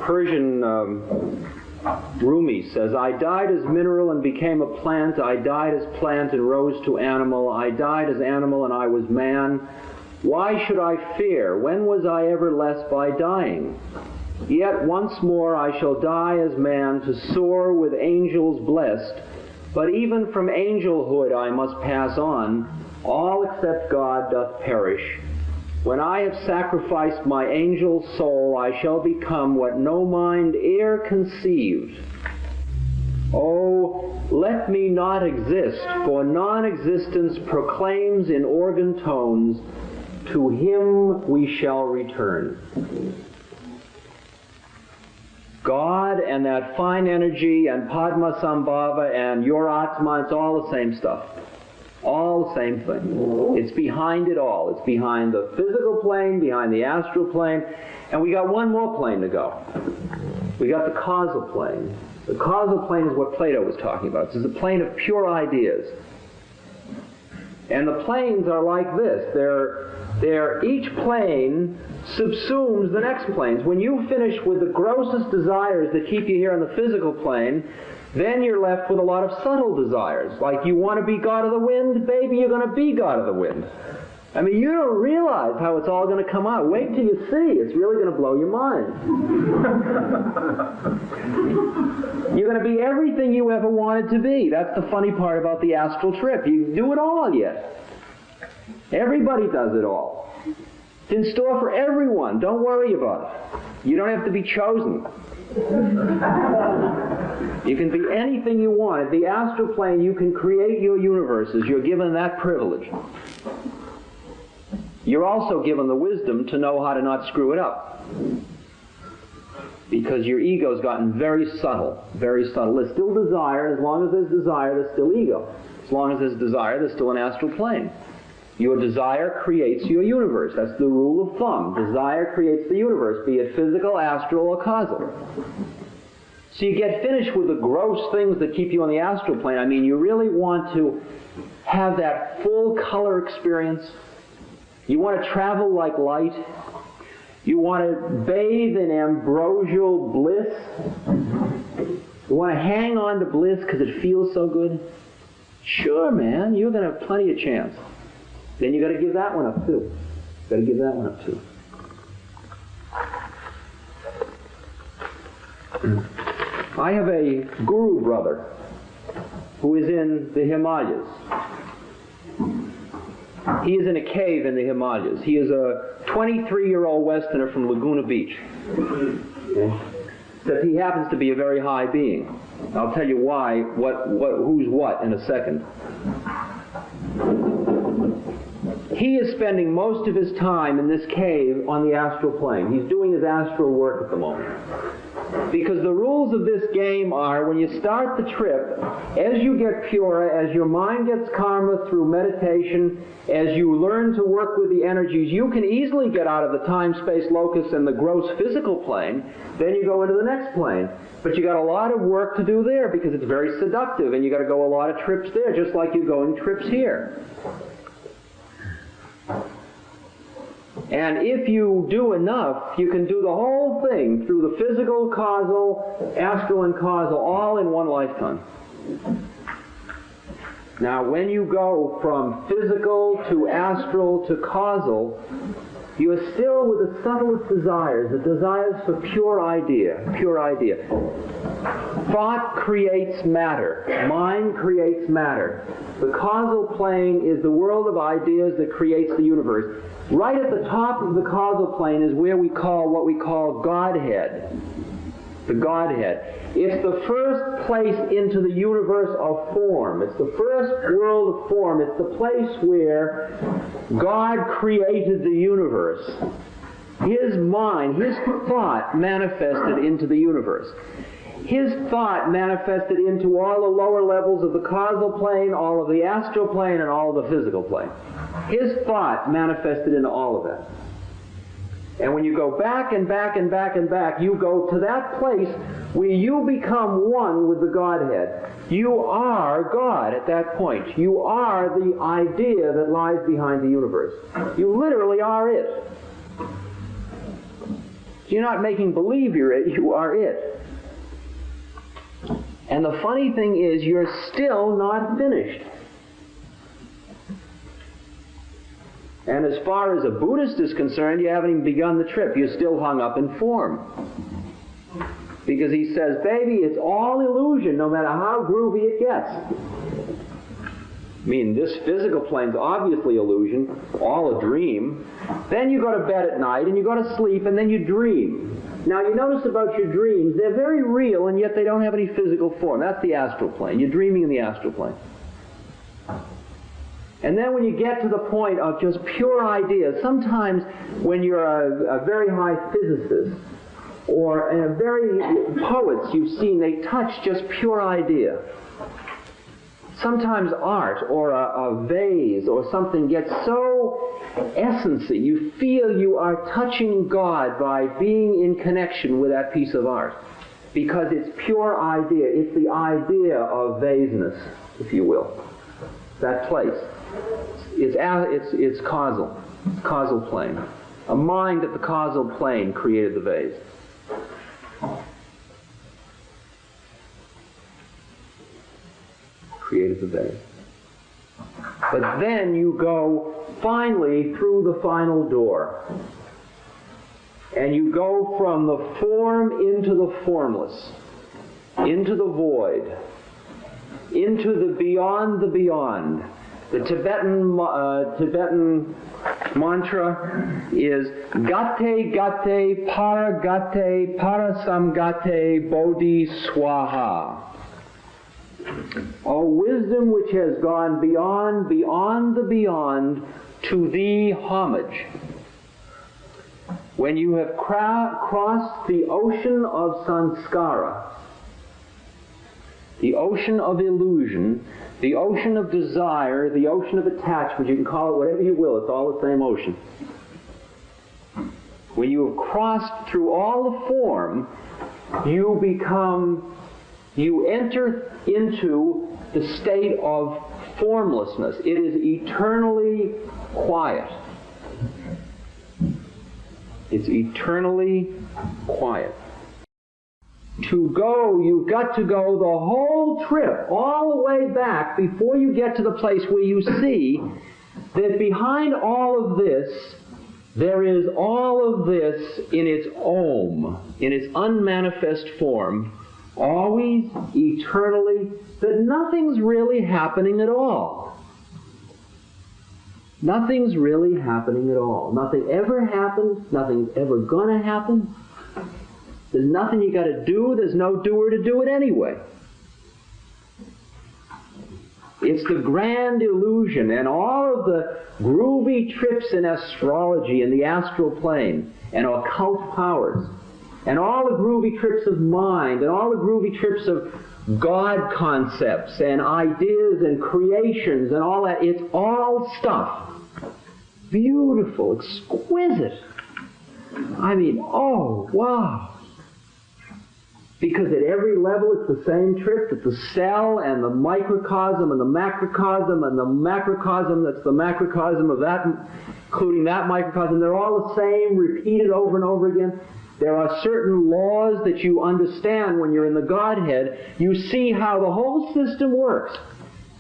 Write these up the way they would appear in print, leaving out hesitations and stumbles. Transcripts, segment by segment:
Persian Rumi says, I died as mineral and became a plant. I died as plant and rose to animal. I died as animal and I was man. Why should I fear? When was I ever less by dying? Yet once more I shall die as man, to soar with angels blessed. But even from angelhood I must pass on. All except God doth perish. When I have sacrificed my angel soul, I shall become what no mind e'er conceived. Oh, let me not exist, for non-existence proclaims in organ tones, to him we shall return. God and that fine energy and Padmasambhava and your Atma, it's all the same stuff. All the same thing. It's behind it all. It's behind the physical plane, behind the astral plane, and we got one more plane to go. We got the causal plane. The causal plane is what Plato was talking about. It's the plane of pure ideas. And the planes are like this. Each plane subsumes the next planes. When you finish with the grossest desires that keep you here on the physical plane, then you're left with a lot of subtle desires. Like, you want to be God of the wind? Baby, you're going to be God of the wind. I mean, you don't realize how it's all going to come out. Wait till you see. It's really going to blow your mind. You're going to be everything you ever wanted to be. That's the funny part about the astral trip. You do it all yet. Everybody does it all. It's in store for everyone. Don't worry about it. You don't have to be chosen. You can be anything you want. At the astral plane, you can create your universes. You're given that privilege. You're also given the wisdom to know how to not screw it up. Because your ego's gotten very subtle, very subtle. There's still desire. As long as there's desire, there's still ego. As long as there's desire, there's still an astral plane. Your desire creates your universe. That's the rule of thumb. Desire creates the universe, be it physical, astral, or causal. So you get finished with the gross things that keep you on the astral plane. I mean, you really want to have that full color experience. You want to travel like light. You want to bathe in ambrosial bliss. You want to hang on to bliss because it feels so good. Sure, man, you're going to have plenty of chance. Then you got to give that one up too. Got to give that one up too. I have a guru brother who is in the Himalayas. He is in a cave in the Himalayas. He is a 23-year-old Westerner from Laguna Beach. Okay. Except he happens to be a very high being. I'll tell you why, who's what in a second. He is spending most of his time in this cave on the astral plane. He's doing his astral work at the moment. Because the rules of this game are, when you start the trip, as you get purer, as your mind gets calmer through meditation, as you learn to work with the energies, you can easily get out of the time-space locus and the gross physical plane. Then you go into the next plane. But you got a lot of work to do there because it's very seductive, and you got to go a lot of trips there, just like you're going trips here. And if you do enough, you can do the whole thing through the physical, causal, astral, and causal, all in one lifetime. Now, when you go from physical to astral to causal, you're still with the subtlest desires, the desires for pure idea, pure idea. Thought creates matter. Mind creates matter. The causal plane is the world of ideas that creates the universe. Right at the top of the causal plane is where we call what we call Godhead. The Godhead. It's the first place into the universe of form. It's the first world of form. It's the place where God created the universe. His mind, his thought manifested into the universe. His thought manifested into all the lower levels of the causal plane, all of the astral plane, and all of the physical plane. His thought manifested into all of that. And when you go back and back and back and back, you go to that place where you become one with the Godhead. You are God at that point. You are the idea that lies behind the universe. You literally are it. You're not making believe you're it, you are it. And the funny thing is, you're still not finished. And as far as a Buddhist is concerned, you haven't even begun the trip. You're still hung up in form. Because he says, baby, it's all illusion, no matter how groovy it gets. I mean, this physical plane's obviously illusion, all a dream. Then you go to bed at night, and you go to sleep, and then you dream. Now, you notice about your dreams, they're very real, and yet they don't have any physical form. That's the astral plane. You're dreaming in the astral plane. And then when you get to the point of just pure ideas, sometimes when you're a very high physicist, or poets you've seen, they touch just pure idea. Sometimes art or a vase or something gets so essency, you feel you are touching God by being in connection with that piece of art. Because it's pure idea. It's the idea of vaseness, if you will. That place. It's causal plane. A mind at the causal plane created the vase. Created the vase. But then you go finally through the final door. And you go from the form into the formless, into the void, into the beyond. The Tibetan mantra is Gate Gate Para Gate Parasamgate Bodhi Swaha. O wisdom which has gone beyond the beyond, to thee homage. When you have crossed the ocean of samskara, the ocean of illusion, the ocean of desire, the ocean of attachment, you can call it whatever you will, it's all the same ocean. When you have crossed through all the form, you enter into the state of formlessness. It is eternally quiet. It's eternally quiet. To go, you've got to go the whole trip, all the way back, before you get to the place where you see that behind all of this, there is all of this in its Om, in its unmanifest form, always, eternally, that nothing's really happening at all. Nothing's really happening at all. Nothing ever happened. Nothing's ever gonna happen. There's nothing you got to do. There's no doer to do it anyway. It's the grand illusion, and all of the groovy trips in astrology and the astral plane and occult powers, and all the groovy trips of mind, and all the groovy trips of God concepts and ideas and creations and all that. It's all stuff. Beautiful, exquisite. I mean, oh, wow. Because at every level it's the same trip, it's the cell and the microcosm and the macrocosm and the macrocosm that's the macrocosm of that, including that microcosm. They're all the same, repeated over and over again. There are certain laws that you understand when you're in the Godhead. You see how the whole system works.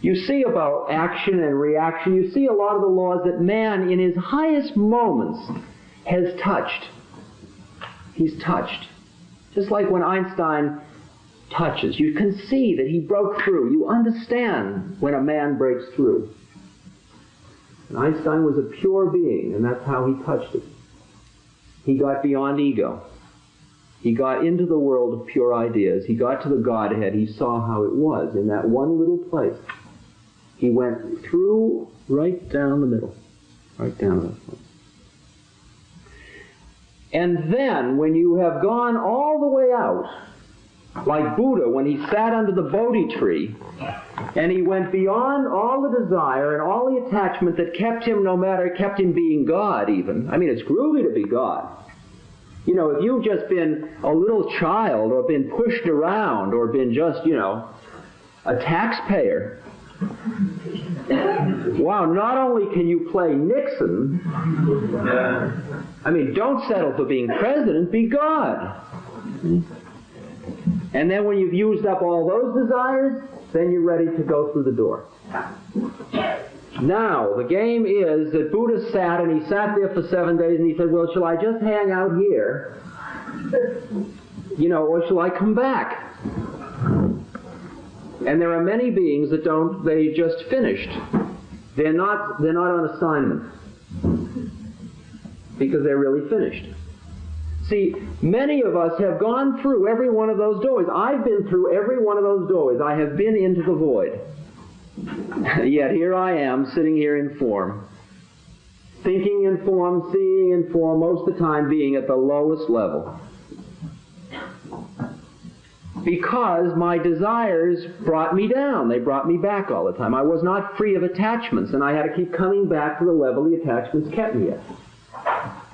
You see about action and reaction. You see a lot of the laws that man in his highest moments has touched. He's touched. Just like when Einstein touches, you can see that he broke through. You understand when a man breaks through. And Einstein was a pure being, and that's how he touched it. He got beyond ego. He got into the world of pure ideas. He got to the Godhead. He saw how it was in that one little place. He went through right down the middle. Right down the middle. And then, when you have gone all the way out, like Buddha, when he sat under the Bodhi tree, and he went beyond all the desire and all the attachment that kept him being God even. I mean, it's groovy to be God. You know, if you've just been a little child, or been pushed around, or been just, a taxpayer, Wow, not only can you play Nixon, I mean, don't settle for being president, be God. And then when you've used up all those desires, then you're ready to go through the door. Now, the game is that Buddha sat, and he sat there for 7 days, and he said, well, shall I just hang out here, or shall I come back? And there are many beings that don't, they just finished. They're not on assignment because they're really finished. See, many of us have gone through every one of those doorways. I've been through every one of those doorways. I have been into the void. Yet here I am, sitting here in form, thinking in form, seeing in form, most of the time being at the lowest level. Because my desires brought me down. They brought me back all the time. I was not free of attachments, and I had to keep coming back to the level the attachments kept me at.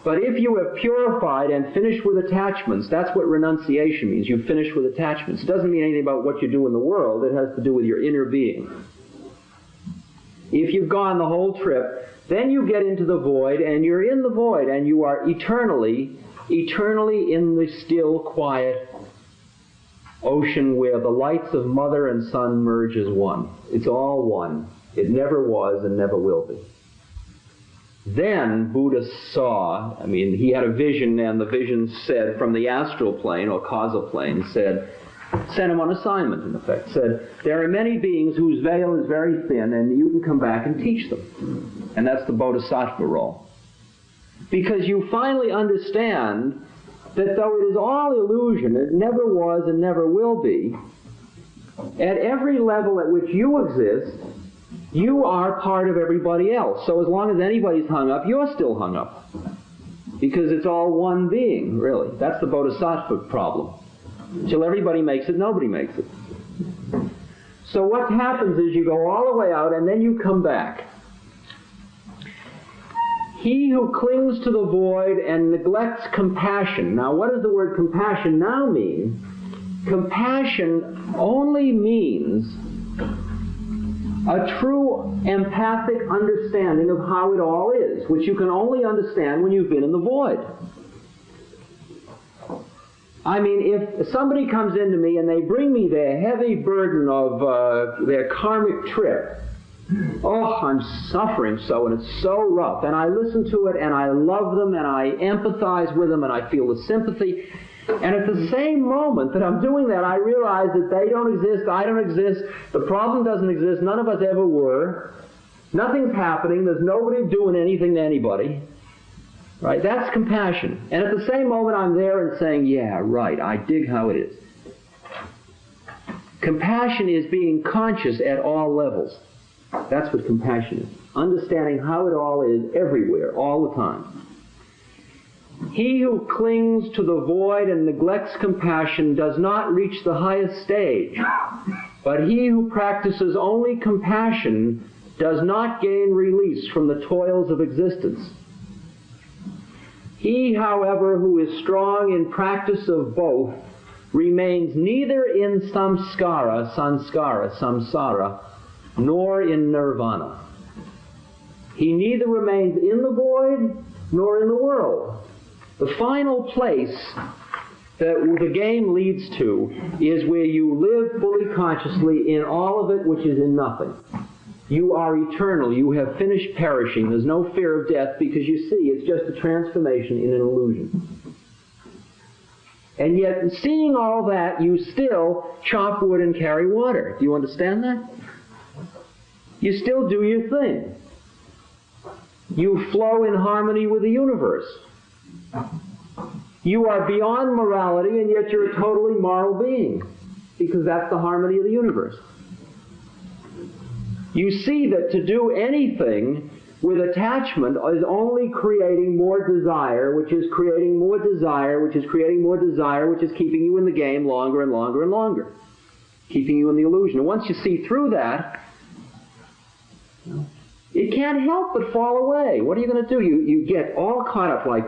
But if you have purified and finished with attachments, that's what renunciation means. You've finished with attachments. It doesn't mean anything about what you do in the world. It has to do with your inner being. If you've gone the whole trip, then you get into the void, and you're in the void, and you are eternally in the still, quiet ocean where the lights of mother and son merge as one. It's all one. It never was and never will be. Then Buddha saw, he had a vision, and the vision said, from the astral plane or causal plane, said, sent him on assignment, in effect, said, there are many beings whose veil is very thin, and you can come back and teach them. And that's the bodhisattva role. Because you finally understand that though it is all illusion, it never was and never will be, at every level at which you exist, you are part of everybody else. So as long as anybody's hung up, you're still hung up. Because it's all one being, really. That's the bodhisattva problem. Till everybody makes it, nobody makes it. So what happens is you go all the way out, and then you come back. He who clings to the void and neglects compassion. Now, what does the word compassion now mean? Compassion only means a true empathic understanding of how it all is, which you can only understand when you've been in the void. If somebody comes into me and they bring me their heavy burden of their karmic trip, oh, I'm suffering so, and it's so rough, and I listen to it, and I love them, and I empathize with them, and I feel the sympathy, and at the same moment that I'm doing that, I realize that they don't exist, I don't exist, the problem doesn't exist, none of us ever were, nothing's happening, there's nobody doing anything to anybody, right? That's compassion. And at the same moment I'm there and saying, yeah, right, I dig how it is. Compassion is being conscious at all levels. That's what compassion is. Understanding how it all is everywhere, all the time. He who clings to the void and neglects compassion does not reach the highest stage. But he who practices only compassion does not gain release from the toils of existence. He, however, who is strong in practice of both remains neither in samsara, nor in nirvana. He neither remains in the void nor in the world. The final place that the game leads to is where you live fully consciously in all of it which is in nothing. You are eternal. You have finished perishing. There's no fear of death because you see it's just a transformation in an illusion. And yet, seeing all that, you still chop wood and carry water. Do you understand that? You still do your thing. You flow in harmony with the universe. You are beyond morality, and yet you're a totally moral being, because that's the harmony of the universe. You see that to do anything with attachment is only creating more desire, which is creating more desire, which is creating more desire, which is keeping you in the game longer and longer and longer, keeping you in the illusion. And once you see through that, it can't help but fall away. What are you going to do? You get all caught up like,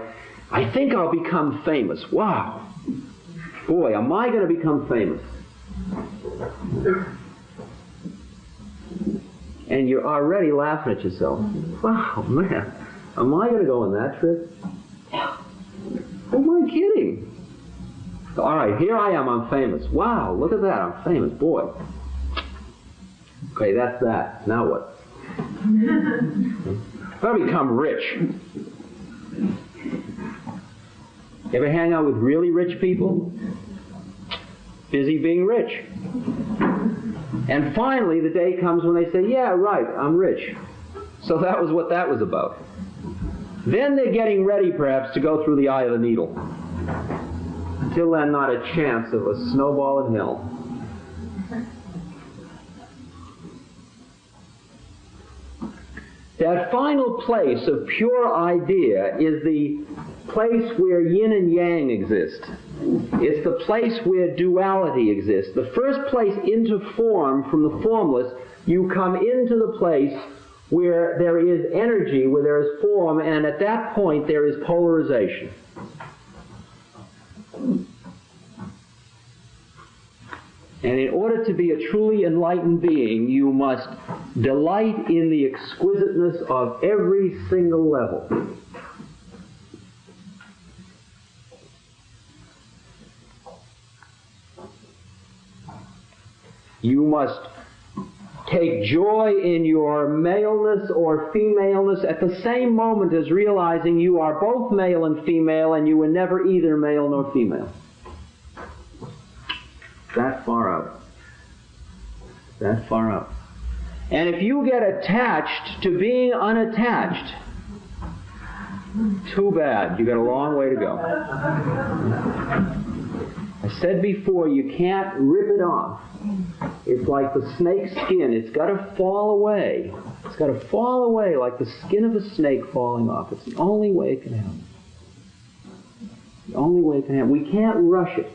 I think I'll become famous. Wow. Boy, am I going to become famous. and you're already laughing at yourself. Wow, man, am I going to go on that trip? Who am I kidding? All right, here I am, I'm famous. Wow, look at that, I'm famous, boy. Okay, that's that. Now what? I've got to become rich. You ever hang out with really rich people? Busy being rich. And finally, the day comes when they say, yeah, right, I'm rich. So that was what that was about. Then they're getting ready, perhaps, to go through the eye of the needle. Until then, not a chance of a snowball in hell. That final place of pure idea is the place where yin and yang exist. It's the place where duality exists. The first place into form from the formless, you come into the place where there is energy, where there is form, and at that point there is polarization. And in order to be a truly enlightened being, you must delight in the exquisiteness of every single level. You must take joy in your maleness or femaleness at the same moment as realizing you are both male and female, and you were never either male nor female. That far out. That far out. And if you get attached to being unattached, too bad. You got a long way to go. I said before, you can't rip it off. It's like the snake's skin. It's got to fall away. It's got to fall away like the skin of a snake falling off. It's the only way it can happen. The only way it can happen. We can't rush it.